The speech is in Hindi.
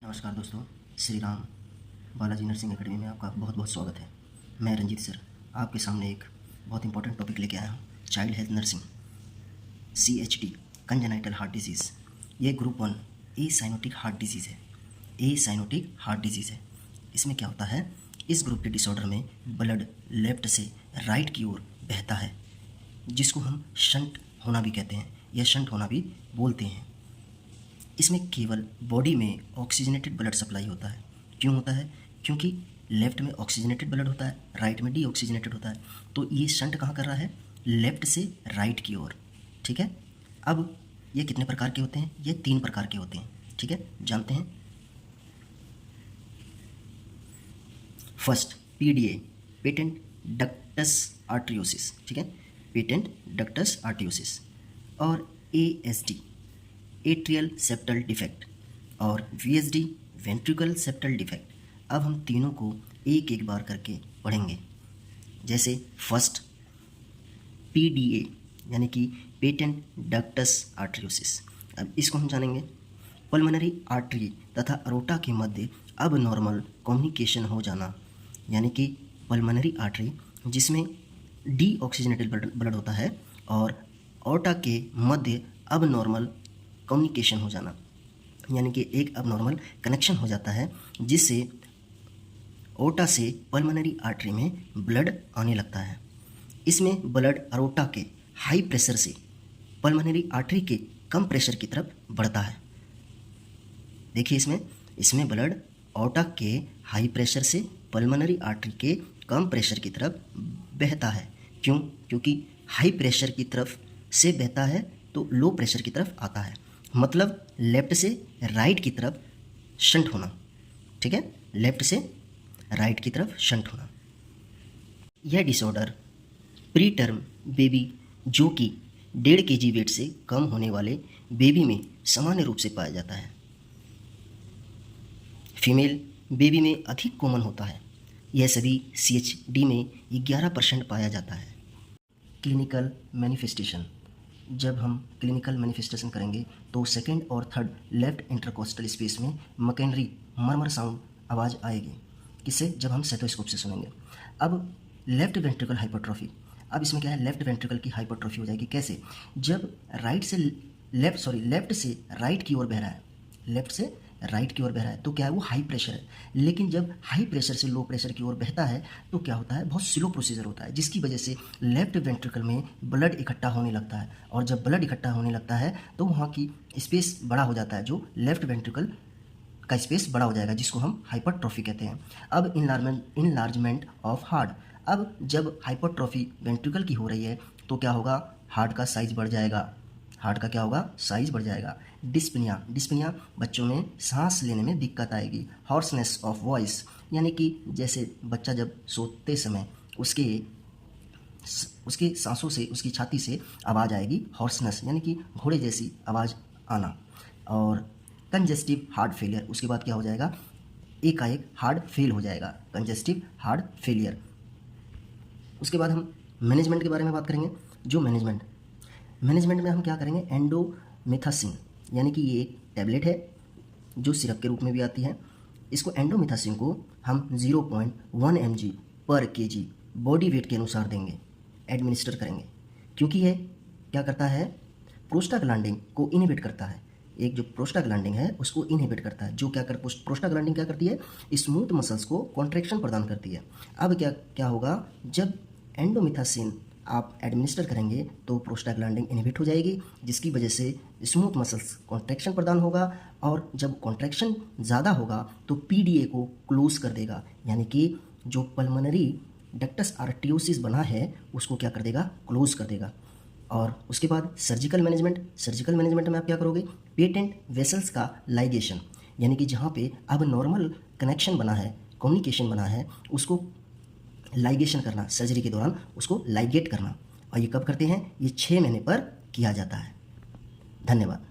नमस्कार दोस्तों, श्री राम बालाजी नर्सिंग एकेडमी में आपका बहुत बहुत स्वागत है। मैं रंजीत सर आपके सामने एक बहुत इंपॉर्टेंट टॉपिक लेके आया हूँ। Child health nursing, CHD, congenital heart disease. ये ग्रुप 1 ए साइनोटिक हार्ट डिजीज़ है। ए साइनोटिक हार्ट डिजीज़ है। इसमें क्या होता है, इस ग्रुप के डिसऑर्डर में ब्लड लेफ्ट से राइट की ओर बहता है, जिसको हम शंट होना भी कहते हैं या शंट होना भी बोलते हैं। इसमें केवल बॉडी में ऑक्सीजनेटेड ब्लड सप्लाई होता है। क्यों होता है? क्योंकि लेफ्ट में ऑक्सीजनेटेड ब्लड होता है, राइट में डीऑक्सीजनेटेड होता है। तो ये शंट कहाँ कर रहा है? लेफ्ट से राइट की ओर। ठीक है। अब ये कितने प्रकार के होते हैं? ये 3 प्रकार के होते हैं। ठीक है, जानते हैं। First, PDA, patent ductus आर्टरियोसिस। ठीक है, पेटेंट डक्टस आर्टरियोसिस। और ASD, एट्रियल सेप्टल डिफेक्ट। और VSD, वेंट्रिकल सेप्टल डिफेक्ट। अब हम तीनों को एक एक बार करके पढ़ेंगे। जैसे फर्स्ट, PDA यानी कि पेटेंट डक्टस आर्टरियोसिस। अब इसको हम जानेंगे। पल्मोनरी आर्टरी तथा अरोटा के मध्य अब नॉर्मल कम्युनिकेशन हो जाना, यानी कि पल्मोनरी आर्टरी जिसमें डीऑक्सीजनेटेड ब्लड होता है और अरोटा के मध्य अब नॉर्मल कम्युनिकेशन हो जाना, यानी कि एक अब नॉर्मल कनेक्शन हो जाता है, जिससे अरोटा से पल्मोनरी आर्टरी में ब्लड आने लगता है। इसमें ब्लड अरोटा के हाई प्रेशर से पल्मोनरी आर्टरी के कम प्रेशर की तरफ बढ़ता है। देखिए, इसमें ब्लड अरोटा के हाई प्रेशर से पल्मोनरी आर्टरी के कम प्रेशर की तरफ बहता है। क्यों? क्योंकि हाई प्रेशर की तरफ से बहता है तो लो प्रेशर की तरफ आता है, मतलब लेफ्ट से राइट की तरफ शंट होना। ठीक है, लेफ्ट से राइट की तरफ शंट होना। यह डिसऑर्डर प्री टर्म बेबी, जो कि 1.5 kg वेट से कम होने वाले बेबी में सामान्य रूप से पाया जाता है। फीमेल बेबी में अधिक कॉमन होता है। यह सभी CHD में 11% पाया जाता है। Clinical manifestation. जब हम क्लिनिकल मैनिफेस्टेशन करेंगे तो सेकेंड और थर्ड लेफ्ट इंटरकोस्टल स्पेस में मकैनरी मरमर साउंड आवाज़ आएगी। किससे? जब हम स्टेथोस्कोप से सुनेंगे। अब लेफ्ट वेंट्रिकल हाइपरट्रॉफी। अब इसमें क्या है, लेफ्ट वेंट्रिकल की हाइपरट्रॉफी हो जाएगी। कैसे? जब लेफ्ट से राइट की ओर बह रहा है, लेफ्ट से राइट की ओर बह रहा है तो क्या है, वो हाई प्रेशर है। लेकिन जब हाई प्रेशर से लो प्रेशर की ओर बहता है तो क्या होता है, बहुत स्लो प्रोसीजर होता है, जिसकी वजह से लेफ्ट वेंट्रिकल में ब्लड इकट्ठा होने लगता है। और जब ब्लड इकट्ठा होने लगता है तो वहाँ की स्पेस बड़ा हो जाता है, जो लेफ्ट वेंट्रिकल का स्पेस बड़ा हो जाएगा, जिसको हम हाइपरट्रॉफी कहते हैं। अब इनलार्जमेंट ऑफ हार्ट। अब जब हाइपरट्रॉफी वेंट्रिकल की हो रही है तो क्या होगा, हार्ट का साइज बढ़ जाएगा। हार्ट का क्या होगा, साइज बढ़ जाएगा। डिस्पनिया बच्चों में सांस लेने में दिक्कत आएगी। हॉर्सनेस ऑफ वॉइस, यानी कि जैसे बच्चा जब सोते समय उसके सांसों से, उसकी छाती से आवाज़ आएगी, हॉर्सनेस यानी कि घोड़े जैसी आवाज़ आना। और कंजेस्टिव हार्ट फेलियर, उसके बाद क्या हो जाएगा, एकाएक हार्ट फेल हो जाएगा, कंजेस्टिव हार्ट फेलियर। उसके बाद हम मैनेजमेंट के बारे में बात करेंगे। जो मैनेजमेंट में हम क्या करेंगे, एंडोमेथासिन, यानी कि ये एक टैबलेट है जो सिरप के रूप में भी आती है। इसको एंडोमेथासिन को हम 0.1 mg पर kg बॉडी वेट के अनुसार देंगे, एडमिनिस्टर करेंगे। क्योंकि ये क्या करता है, प्रोस्टाग्लैंडिन को इनहिबिट करता है। एक जो प्रोस्टाग्लैंडिन है उसको इनहिबिट करता है। जो क्या कर प्रोस्टाग्लैंडिन क्या करती है, स्मूथ मसल्स को कॉन्ट्रैक्शन प्रदान करती है। अब क्या होगा, जब एंडोमेथासिन आप एडमिनिस्टर करेंगे तो प्रोस्टाग्लैंडिन इनहिबिट हो जाएगी, जिसकी वजह से स्मूथ मसल्स कॉन्ट्रैक्शन प्रदान होगा। और जब कॉन्ट्रैक्शन ज़्यादा होगा तो PDA को क्लोज कर देगा, यानी कि जो पल्मोनरी डक्टस आर्टरियोसिस बना है उसको क्या कर देगा, क्लोज कर देगा। और उसके बाद सर्जिकल मैनेजमेंट में आप क्या करोगे, पेटेंट वेसल्स का लाइगेशन, यानी कि जहाँ पे अब नॉर्मल कनेक्शन बना है, कम्युनिकेशन बना है, उसको लाइगेशन करना, सर्जरी के दौरान उसको लाइगेट करना। और ये कब करते हैं, ये 6 महीने पर किया जाता है। धन्यवाद।